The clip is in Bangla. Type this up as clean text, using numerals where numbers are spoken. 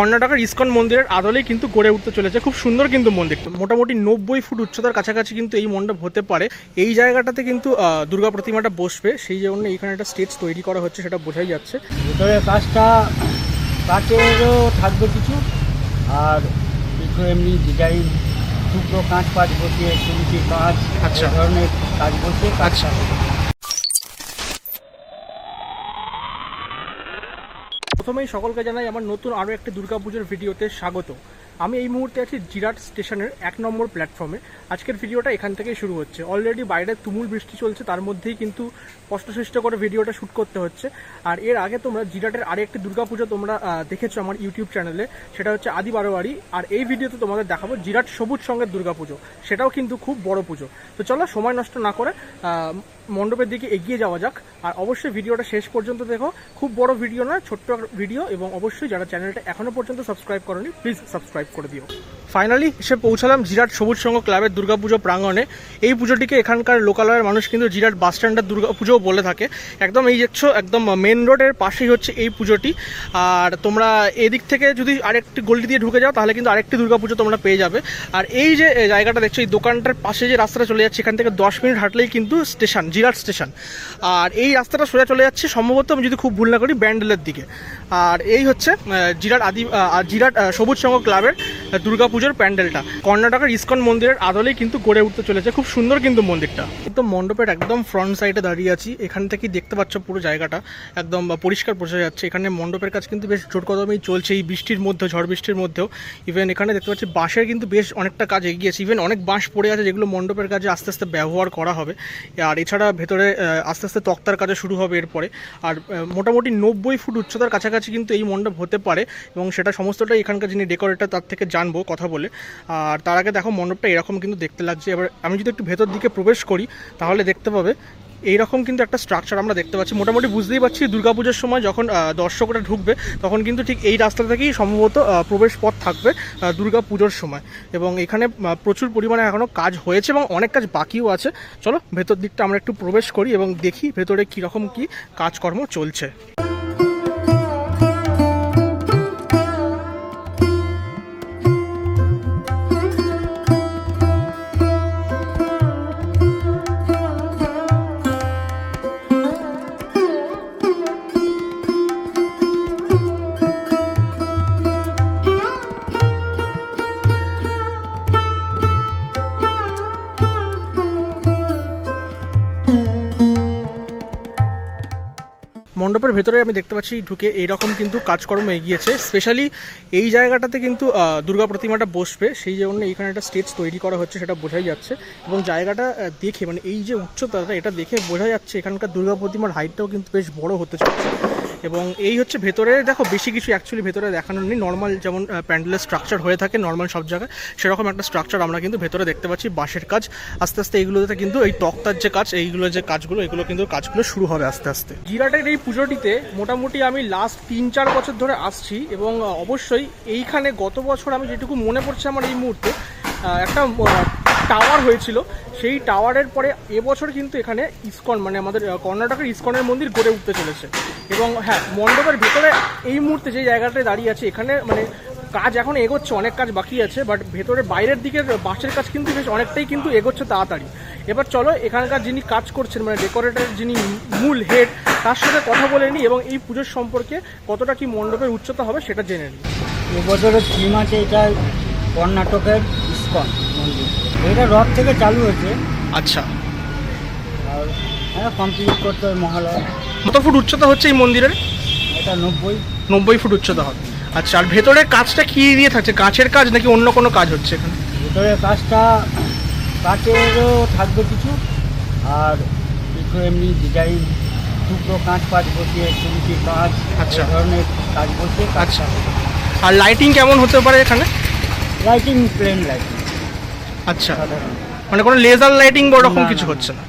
কর্ণাটকের ইসকন মন্দিরের আদলেই কিন্তু গড়ে উঠতে চলেছে। খুব সুন্দর কিন্তু মন্দিরটা, মোটামুটি 90 ফুট উচ্চতার কাছাকাছি কিন্তু এই মণ্ডপ হতে পারে। এই জায়গাটাতে কিন্তু দুর্গা প্রতিমাটা বসবে, সেই জন্য এখানে একটা স্টেজ তৈরি করা হচ্ছে, সেটা বোঝাই যাচ্ছে। ভিতরে কাজটা কাচেরও থাকবে কিছু, আর কিছু এমনি ডিজাইন টুকরো কাঁচ পাঁচ বসিয়ে চুমকি কাঁচ আচ্ছা। এই ধরনের কাজ বসিয়ে আচ্ছা, প্রথমেই সকলকে জানাই আমার নতুন আরও একটি দুর্গাপুজোর ভিডিওতে স্বাগত। আমি এই মুহূর্তে আছি জিরাট স্টেশনের 1 নম্বর প্ল্যাটফর্মে। আজকের ভিডিওটা এখান থেকেই শুরু হচ্ছে। অলরেডি বাইরে তুমুল বৃষ্টি চলছে, তার মধ্যেই কিন্তু কষ্টসৃষ্ট করে ভিডিওটা শ্যুট করতে হচ্ছে। আর এর আগে তোমরা জিরাটের আরেকটি দুর্গাপুজো তোমরা দেখেছো আমার ইউটিউব চ্যানেলে, সেটা হচ্ছে আদি বারোয়ারি। আর এই ভিডিওতে তোমাদের দেখাবো জিরাট সবুজ সঙ্গের দুর্গাপুজো, সেটাও কিন্তু খুব বড় পুজো। তো চলো সময় নষ্ট না করে মণ্ডপের দিকে এগিয়ে যাওয়া যাক। আর অবশ্যই ভিডিওটা শেষ পর্যন্ত দেখো, খুব বড় ভিডিও নয়, ছোট্ট ভিডিও। এবং অবশ্যই যারা চ্যানেলটা এখনো পর্যন্ত সাবস্ক্রাইব করোনি, প্লিজ সাবস্ক্রাইব করে দিও। ফাইনালি এসে পৌঁছালাম জিরাট সবুজ সংঘ ক্লাবের দুর্গাপুজো প্রাঙ্গণে। এই পুজোটিকে এখানকার লোকালয়ের মানুষ কিন্তু জিরাট বাস স্ট্যান্ডের দুর্গাপুজোও বলে থাকে। একদম এই দেখছো, একদম মেন রোডের পাশেই হচ্ছে এই পুজোটি। আর তোমরা এদিক থেকে যদি আরেকটি গলি দিয়ে ঢুকে যাও, তাহলে কিন্তু আরেকটি দুর্গাপুজো তোমরা পেয়ে যাবে। আর এই যে জায়গাটা দেখছো, এই দোকানটার পাশে যে রাস্তাটা চলে যাচ্ছে, এখান থেকে 10 মিনিট হাঁটলেই কিন্তু স্টেশন, জিরাট স্টেশন। আর এই রাস্তাটা সোজা চলে যাচ্ছে সম্ভবত, আমি যদি খুব ভুল না করি, ব্যান্ডেলের দিকে। আর এই হচ্ছে জিরাট সবুজ সংঘ ক্লাবের দুর্গাপুজোর প্যান্ডেলটা। কর্ণাটকের ইসকন মন্দিরের আদলেই কিন্তু গড়ে উঠতে চলেছে। খুব সুন্দর কিন্তু মন্দিরটা। কিন্তু মণ্ডপের একদম ফ্রন্ট সাইডে দাঁড়িয়ে আছি, এখান থেকেই দেখতে পাচ্ছ পুরো জায়গাটা একদম পরিষ্কার বোঝা যাচ্ছে। এখানে মণ্ডপের কাজ কিন্তু বেশ জোর কদমেই চলছে, এই বৃষ্টির মধ্যে, ঝড় বৃষ্টির মধ্যেও। ইভেন এখানে দেখতে পাচ্ছি বাঁশের কিন্তু বেশ অনেকটা কাজ এগিয়েছে। ইভেন অনেক বাঁশ পড়ে আছে, যেগুলো মণ্ডপের কাজে আস্তে আস্তে ব্যবহার করা হবে। আর এছাড়া ভেতরে আস্তে আস্তে তক্তার কাজে শুরু হবে এরপরে। আর মোটামুটি 90 ফুট উচ্চতার কাছাকাছি কিন্তু এই মণ্ডপ হতে পারে, এবং সেটা সমস্তটাই এখানকার যিনি ডেকোরেটর তার থেকে জানবো কথা বলে। আর তার আগে দেখো মণ্ডপটা এরকম কিন্তু দেখতে লাগছে। এবার আমি যদি একটু ভেতর দিকে প্রবেশ করি, তাহলে দেখতে পাবে এইরকম কিন্তু একটা স্ট্রাকচার আমরা দেখতে পাচ্ছি। মোটামুটি বুঝতেই পারছি দুর্গাপুজোর সময় যখন দর্শকরা ঢুকবে, তখন কিন্তু ঠিক এই রাস্তা থেকেই সম্ভবত প্রবেশ পথ থাকবে দুর্গাপুজোর সময়। এবং এখানে প্রচুর পরিমাণে এখনও কাজ হয়েছে এবং অনেক কাজ বাকিও আছে। চলো ভেতর দিকটা আমরা একটু প্রবেশ করি এবং দেখি ভেতরে কীরকম কী কাজকর্ম চলছে। মণ্ডপের ভেতরে আমি দেখতে পাচ্ছি ঢুকে এইরকম কিন্তু কাজকর্ম এগিয়েছে। স্পেশালি এই জায়গাটাতে কিন্তু দুর্গা প্রতিমাটা বসবে, সেই জন্য এখানে একটা স্টেজ তৈরি করা হচ্ছে, সেটা বোঝাই যাচ্ছে। এবং জায়গাটা দেখে, মানে এই যে উচ্চতাটা, এটা দেখে বোঝা যাচ্ছে এখানকার দুর্গা প্রতিমার হাইটটাও কিন্তু বেশ বড় হতে চলেছে। এবং এই হচ্ছে ভেতরে, দেখো বেশি কিছু অ্যাকচুয়ালি ভেতরে দেখানোর নেই। নর্মাল যেমন প্যান্ডেলের স্ট্রাকচার হয়ে থাকে নর্মাল সব জায়গায়, সেরকম একটা স্ট্রাকচার আমরা কিন্তু ভেতরে দেখতে পাচ্ছি। বাঁশের কাজ আস্তে আস্তে এইগুলোতে কিন্তু, এই তক্তার যে কাজ, এইগুলো যে কাজগুলো, এগুলো কিন্তু কাজগুলো শুরু হবে আস্তে আস্তে। জিরাটের এই পুজোটিতে মোটামুটি আমি লাস্ট 3-4 বছর ধরে আসছি। এবং অবশ্যই এইখানে গত বছর আমি যেটুকু মনে পড়ছে আমার এই মুহূর্তে, একটা টাওয়ার হয়েছিল। সেই টাওয়ারের পরে এবছর কিন্তু এখানে ইসকন, মানে আমাদের কর্ণাটকের ইসকনের মন্দির গড়ে উঠতে চলেছে। এবং হ্যাঁ, মণ্ডপের ভেতরে এই মুহূর্তে যে জায়গাটায় দাঁড়িয়ে আছে, এখানে মানে কাজ এখন এগোচ্ছে, অনেক কাজ বাকি আছে। বাট ভেতরে বাইরের দিকের বাঁশের কাজ কিন্তু বেশ অনেকটাই কিন্তু এগোচ্ছে তাড়াতাড়ি। এবার চলো এখানকার যিনি কাজ করছেন, মানে ডেকোরেটর যিনি মূল হেড, তার সাথে কথা বলে নিই এবং এই পুজোর সম্পর্কে কতটা কি মণ্ডপের উচ্চতা হবে সেটা জেনে নিই। এবছরের থিম আছে এটা কর্ণাটকের ইসকন মন্দির। এটা রথ থেকে চালু হয়েছে। আচ্ছা, আর হ্যাঁ, কমপ্লিট করতে হবে মহালয়া। কত ফুট উচ্চতা হচ্ছে এই মন্দিরের? এটা 90 ফুট উচ্চতা হবে। আচ্ছা, আর ভেতরের কাজটা কি দিয়ে থাকছে? কাছের কাজ নাকি অন্য কোনো কাজ হচ্ছে এখানে? ভিতরে কাজটা কাচেরও থাকবে কিছু, আর কিছু এমনি ডিজাইন টুকরো কাঁচ পাঁচ বসিয়ে চুমকি কাঁচ আচ্ছা। এই ধরনের কাজ বসিয়ে আচ্ছা, আর লাইটিং কেমন হতে পারে এখানে? লাইটিং প্লেন লাইটিং আচ্ছা, সাধারণ। মানে কোনো লেজার লাইটিং বা ওরকম না, কিছু না, হচ্ছে না?